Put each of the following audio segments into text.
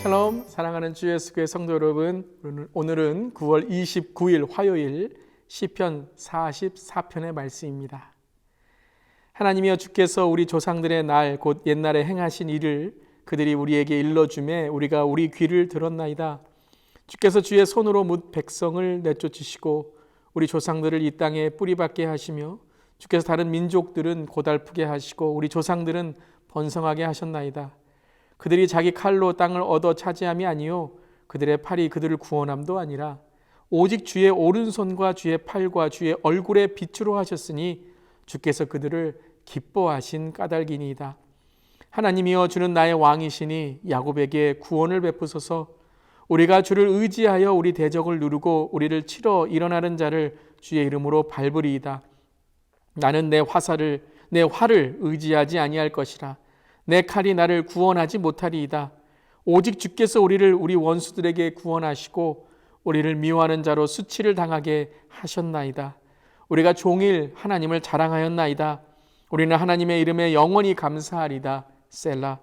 샬롬, 사랑하는 주 예수교회 성도 여러분, 오늘은 9월 29일 화요일 시편 44편의 말씀입니다. 하나님이여, 주께서 우리 조상들의 날 곧 옛날에 행하신 일을 그들이 우리에게 일러주매 우리가 우리 귀를 들었나이다. 주께서 주의 손으로 뭇 백성을 내쫓으시고 우리 조상들을 이 땅에 뿌리박게 하시며 주께서 다른 민족들은 고달프게 하시고 우리 조상들은 번성하게 하셨나이다. 그들이 자기 칼로 땅을 얻어 차지함이 아니요 그들의 팔이 그들을 구원함도 아니라 오직 주의 오른손과 주의 팔과 주의 얼굴에 빛으로 하셨으니 주께서 그들을 기뻐하신 까닭이니이다. 하나님이여, 주는 나의 왕이시니 야곱에게 구원을 베푸소서. 우리가 주를 의지하여 우리 대적을 누르고 우리를 치러 일어나는 자를 주의 이름으로 밟으리이다. 나는 내 활을 의지하지 아니할 것이라. 내 칼이 나를 구원하지 못하리이다. 오직 주께서 우리를 우리 원수들에게 구원하시고 우리를 미워하는 자로 수치를 당하게 하셨나이다. 우리가 종일 하나님을 자랑하였나이다. 우리는 하나님의 이름에 영원히 감사하리다. 셀라.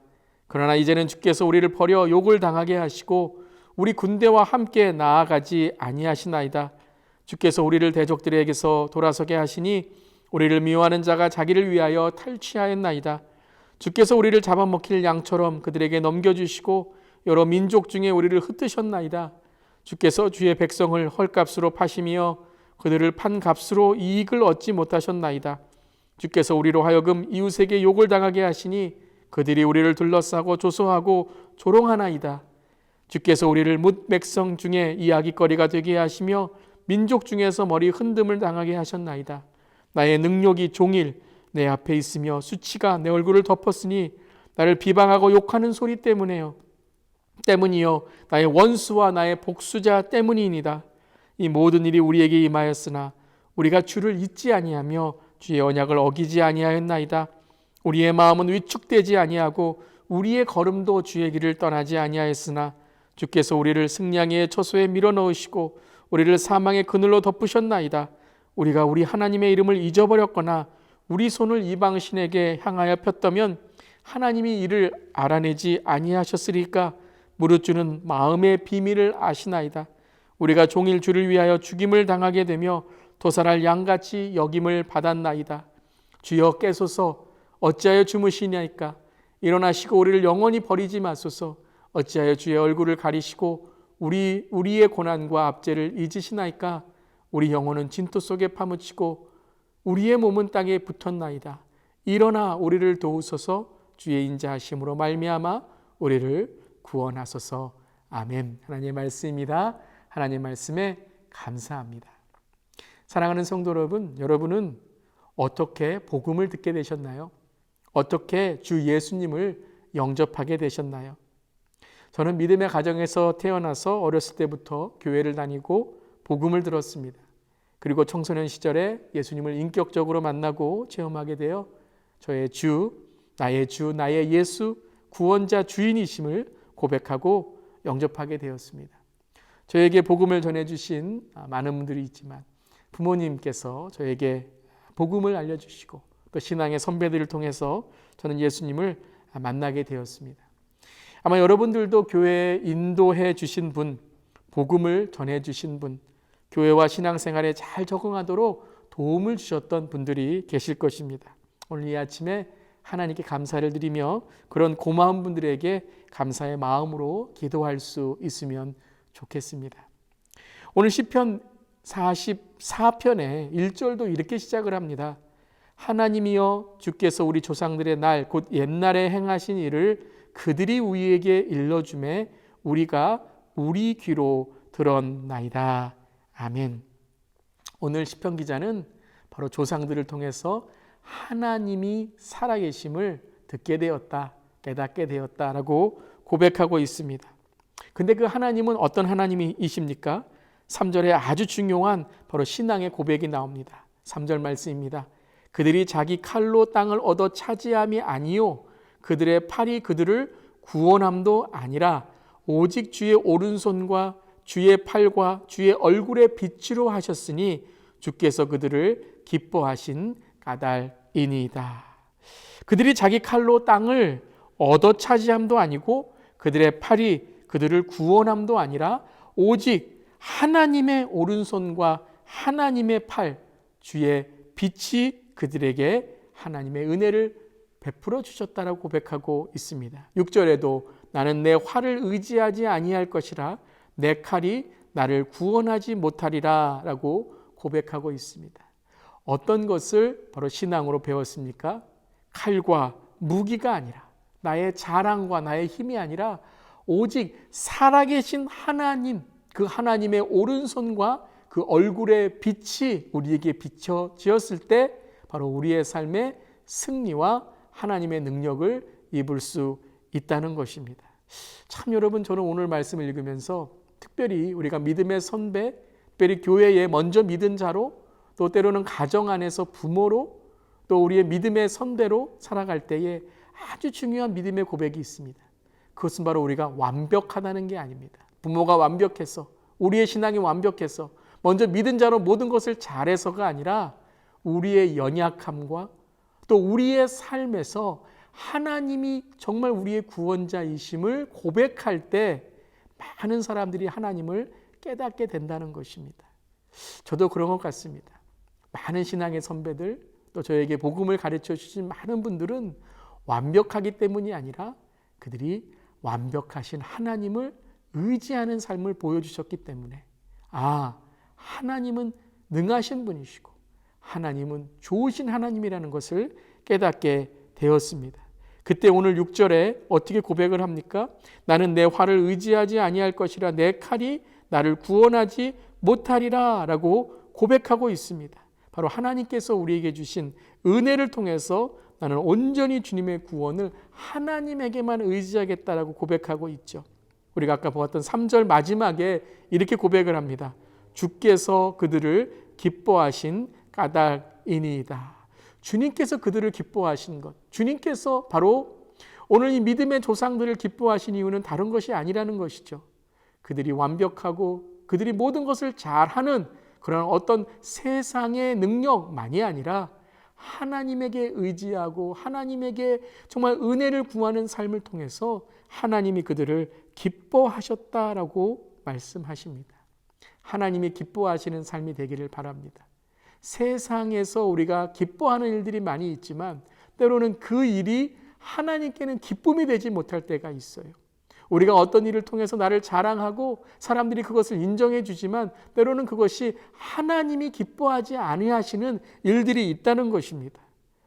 그러나 이제는 주께서 우리를 버려 욕을 당하게 하시고 우리 군대와 함께 나아가지 아니하시나이다. 주께서 우리를 대적들에게서 돌아서게 하시니 우리를 미워하는 자가 자기를 위하여 탈취하였나이다. 주께서 우리를 잡아먹힐 양처럼 그들에게 넘겨주시고 여러 민족 중에 우리를 흩으셨나이다. 주께서 주의 백성을 헐값으로 파시며 그들을 판 값으로 이익을 얻지 못하셨나이다. 주께서 우리로 하여금 이웃에게 욕을 당하게 하시니 그들이 우리를 둘러싸고 조소하고 조롱하나이다. 주께서 우리를 뭇 백성 중에 이야기거리가 되게 하시며 민족 중에서 머리 흔듦을 당하게 하셨나이다. 나의 능력이 종일 내 앞에 있으며 수치가 내 얼굴을 덮었으니 나를 비방하고 욕하는 소리 때문이요 나의 원수와 나의 복수자 때문이니이다. 이 모든 일이 우리에게 임하였으나 우리가 주를 잊지 아니하며 주의 언약을 어기지 아니하였나이다. 우리의 마음은 위축되지 아니하고 우리의 걸음도 주의 길을 떠나지 아니하였으나 주께서 우리를 승냥이의 처소에 밀어넣으시고 우리를 사망의 그늘로 덮으셨나이다. 우리가 우리 하나님의 이름을 잊어버렸거나 우리 손을 이방신에게 향하여 폈다면 하나님이 이를 알아내지 아니하셨으리까. 무릇 주는 마음의 비밀을 아시나이다. 우리가 종일 주를 위하여 죽임을 당하게 되며 도살할 양같이 여김을 받았나이다. 주여 깨소서. 어찌하여 주무시냐이까. 일어나시고 우리를 영원히 버리지 마소서. 어찌하여 주의 얼굴을 가리시고 우리의 고난과 압제를 잊으시나이까. 우리 영혼은 진토 속에 파묻히고 우리의 몸은 땅에 붙었나이다. 일어나 우리를 도우소서. 주의 인자하심으로 말미암아 우리를 구원하소서. 아멘. 하나님의 말씀입니다. 하나님의 말씀에 감사합니다. 사랑하는 성도 여러분, 여러분은 어떻게 복음을 듣게 되셨나요? 어떻게 주 예수님을 영접하게 되셨나요? 저는 믿음의 가정에서 태어나서 어렸을 때부터 교회를 다니고 복음을 들었습니다. 그리고 청소년 시절에 예수님을 인격적으로 만나고 체험하게 되어 저의 나의 예수, 구원자 주인이심을 고백하고 영접하게 되었습니다. 저에게 복음을 전해주신 많은 분들이 있지만 부모님께서 저에게 복음을 알려주시고 또 신앙의 선배들을 통해서 저는 예수님을 만나게 되었습니다. 아마 여러분들도 교회에 인도해 주신 분, 복음을 전해 주신 분, 교회와 신앙생활에 잘 적응하도록 도움을 주셨던 분들이 계실 것입니다. 오늘 이 아침에 하나님께 감사를 드리며 그런 고마운 분들에게 감사의 마음으로 기도할 수 있으면 좋겠습니다. 오늘 시편 44편의 1절도 이렇게 시작을 합니다. 하나님이여, 주께서 우리 조상들의 날 곧 옛날에 행하신 일을 그들이 우리에게 일러주매 우리가 우리 귀로 들었나이다. 아멘. 오늘 시편 기자는 바로 조상들을 통해서 하나님이 살아계심을 듣게 되었다, 깨닫게 되었다라고 고백하고 있습니다. 근데 그 하나님은 어떤 하나님이십니까? 3절에 아주 중요한 바로 신앙의 고백이 나옵니다. 3절 말씀입니다. 그들이 자기 칼로 땅을 얻어 차지함이 아니요 그들의 팔이 그들을 구원함도 아니라 오직 주의 오른손과 주의 팔과 주의 얼굴에 빛으로 하셨으니 주께서 그들을 기뻐하신 까닭이니이다. 그들이 자기 칼로 땅을 얻어 차지함도 아니고 그들의 팔이 그들을 구원함도 아니라 오직 하나님의 오른손과 하나님의 팔, 주의 빛이 그들에게 하나님의 은혜를 베풀어 주셨다라고 고백하고 있습니다. 6절에도 나는 내 활을 의지하지 아니할 것이라 내 칼이 나를 구원하지 못하리라 라고 고백하고 있습니다. 어떤 것을 바로 신앙으로 배웠습니까? 칼과 무기가 아니라, 나의 자랑과 나의 힘이 아니라 오직 살아계신 하나님, 그 하나님의 오른손과 그 얼굴의 빛이 우리에게 비춰지었을 때 바로 우리의 삶의 승리와 하나님의 능력을 입을 수 있다는 것입니다. 참 여러분, 저는 오늘 말씀을 읽으면서 특별히 우리가 믿음의 선배, 특별히 교회에 먼저 믿은 자로, 또 때로는 가정 안에서 부모로, 또 우리의 믿음의 선배로 살아갈 때에 아주 중요한 믿음의 고백이 있습니다. 그것은 바로 우리가 완벽하다는 게 아닙니다. 부모가 완벽해서, 우리의 신앙이 완벽해서, 먼저 믿은 자로 모든 것을 잘해서가 아니라 우리의 연약함과 또 우리의 삶에서 하나님이 정말 우리의 구원자이심을 고백할 때 많은 사람들이 하나님을 깨닫게 된다는 것입니다. 저도 그런 것 같습니다. 많은 신앙의 선배들, 또 저에게 복음을 가르쳐 주신 많은 분들은 완벽하기 때문이 아니라 그들이 완벽하신 하나님을 의지하는 삶을 보여주셨기 때문에, 하나님은 능하신 분이시고 하나님은 좋으신 하나님이라는 것을 깨닫게 되었습니다. 그때 오늘 6절에 어떻게 고백을 합니까? 나는 내 활을 의지하지 아니할 것이라 내 칼이 나를 구원하지 못하리라 라고 고백하고 있습니다. 바로 하나님께서 우리에게 주신 은혜를 통해서 나는 온전히 주님의 구원을 하나님에게만 의지하겠다라고 고백하고 있죠. 우리가 아까 보았던 3절 마지막에 이렇게 고백을 합니다. 주께서 그들을 기뻐하신 까닭이니이다. 주님께서 그들을 기뻐하신 것, 주님께서 바로 오늘 이 믿음의 조상들을 기뻐하신 이유는 다른 것이 아니라는 것이죠. 그들이 완벽하고 그들이 모든 것을 잘하는 그런 어떤 세상의 능력만이 아니라 하나님에게 의지하고 하나님에게 정말 은혜를 구하는 삶을 통해서 하나님이 그들을 기뻐하셨다라고 말씀하십니다. 하나님이 기뻐하시는 삶이 되기를 바랍니다. 세상에서 우리가 기뻐하는 일들이 많이 있지만 때로는 그 일이 하나님께는 기쁨이 되지 못할 때가 있어요. 우리가 어떤 일을 통해서 나를 자랑하고 사람들이 그것을 인정해 주지만 때로는 그것이 하나님이 기뻐하지 아니하시는 일들이 있다는 것입니다.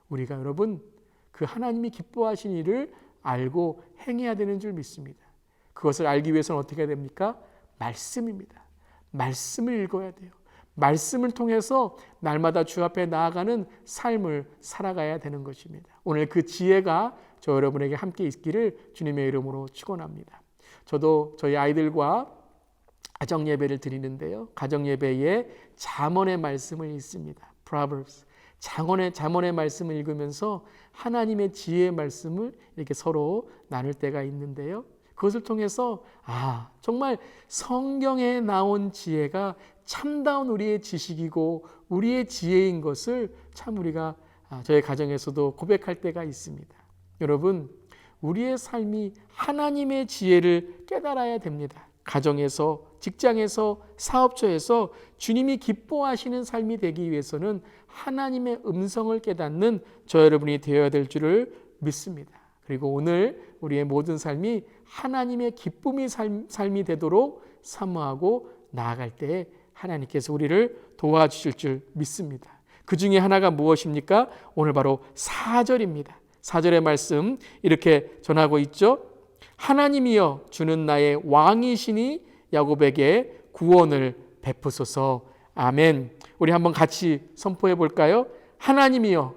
우리가 여러분 그 하나님이 기뻐하신 일을 알고 행해야 되는 줄 믿습니다. 그것을 알기 위해서는 어떻게 해야 됩니까? 말씀입니다. 말씀을 읽어야 돼요. 말씀을 통해서 날마다 주 앞에 나아가는 삶을 살아가야 되는 것입니다. 오늘 그 지혜가 저 여러분에게 함께 있기를 주님의 이름으로 축원합니다. 저도 저희 아이들과 가정예배를 드리는데요. 가정예배에 잠언의 말씀을 읽습니다. Proverbs. 잠언의 말씀을 읽으면서 하나님의 지혜의 말씀을 이렇게 서로 나눌 때가 있는데요. 그것을 통해서 정말 성경에 나온 지혜가 참다운 우리의 지식이고 우리의 지혜인 것을 참 우리가 저희 가정에서도 고백할 때가 있습니다. 여러분, 우리의 삶이 하나님의 지혜를 깨달아야 됩니다. 가정에서, 직장에서, 사업처에서 주님이 기뻐하시는 삶이 되기 위해서는 하나님의 음성을 깨닫는 저 여러분이 되어야 될 줄을 믿습니다. 그리고 오늘 우리의 모든 삶이 하나님의 기쁨이 삶이 되도록 사모하고 나아갈 때 하나님께서 우리를 도와주실 줄 믿습니다. 그 중에 하나가 무엇입니까? 오늘 바로 4절입니다. 4절의 말씀 이렇게 전하고 있죠. 하나님이여 주는 나의 왕이시니 야곱에게 구원을 베푸소서. 아멘. 우리 한번 같이 선포해 볼까요? 하나님이여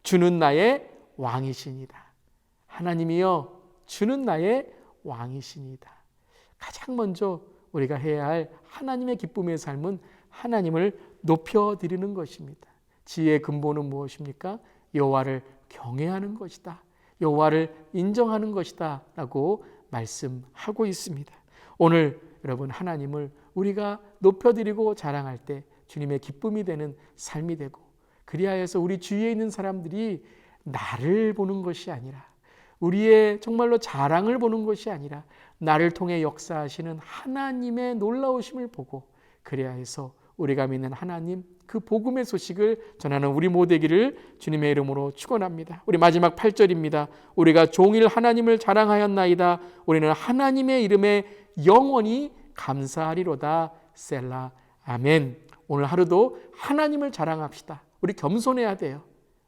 주는 나의 왕이시니다. 하나님이여 주는 나의 왕이시니다. 가장 먼저 우리가 해야 할 하나님의 기쁨의 삶은 하나님을 높여드리는 것입니다. 지혜의 근본은 무엇입니까? 여호와를 경외하는 것이다. 여호와를 인정하는 것이다 라고 말씀하고 있습니다. 오늘 여러분 하나님을 우리가 높여드리고 자랑할 때 주님의 기쁨이 되는 삶이 되고, 그리하여서 우리 주위에 있는 사람들이 나를 보는 것이 아니라 우리의 정말로 자랑을 보는 것이 아니라 나를 통해 역사하시는 하나님의 놀라우심을 보고 그래야 해서 우리가 믿는 하나님 그 복음의 소식을 전하는 우리 모두 되기를 주님의 이름으로 축원합니다. 우리 마지막 8절입니다. 우리가 종일 하나님을 자랑하였나이다. 우리는 하나님의 이름에 영원히 감사하리로다. 셀라. 아멘. 오늘 하루도 하나님을 자랑합시다. 우리 겸손해야 돼요.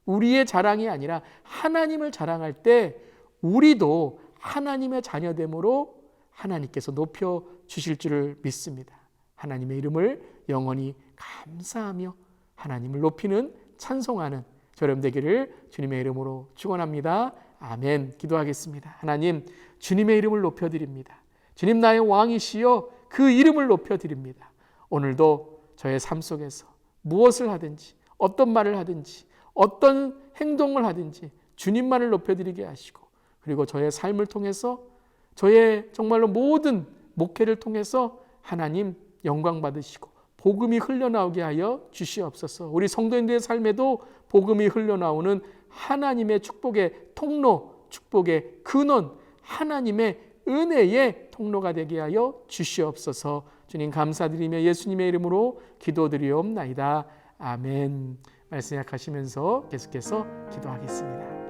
우리의 자랑이 아니라 하나님을 자랑할 때 우리도 하나님의 자녀됨으로 하나님께서 높여주실 줄을 믿습니다. 하나님의 이름을 영원히 감사하며 하나님을 높이는 찬송하는 저렴 되기를 주님의 이름으로 축원합니다. 아멘. 기도하겠습니다. 하나님, 주님의 이름을 높여드립니다. 주님 나의 왕이시여 그 이름을 높여드립니다. 오늘도 저의 삶 속에서 무엇을 하든지 어떤 말을 하든지 어떤 행동을 하든지 주님만을 높여드리게 하시고 그리고 저의 삶을 통해서 저의 정말로 모든 목회를 통해서 하나님 영광 받으시고 복음이 흘러나오게 하여 주시옵소서. 우리 성도인들의 삶에도 복음이 흘러나오는 하나님의 축복의 통로, 축복의 근원, 하나님의 은혜의 통로가 되게 하여 주시옵소서. 주님 감사드리며 예수님의 이름으로 기도드리옵나이다. 아멘. 말씀 약하시면서 계속해서 기도하겠습니다.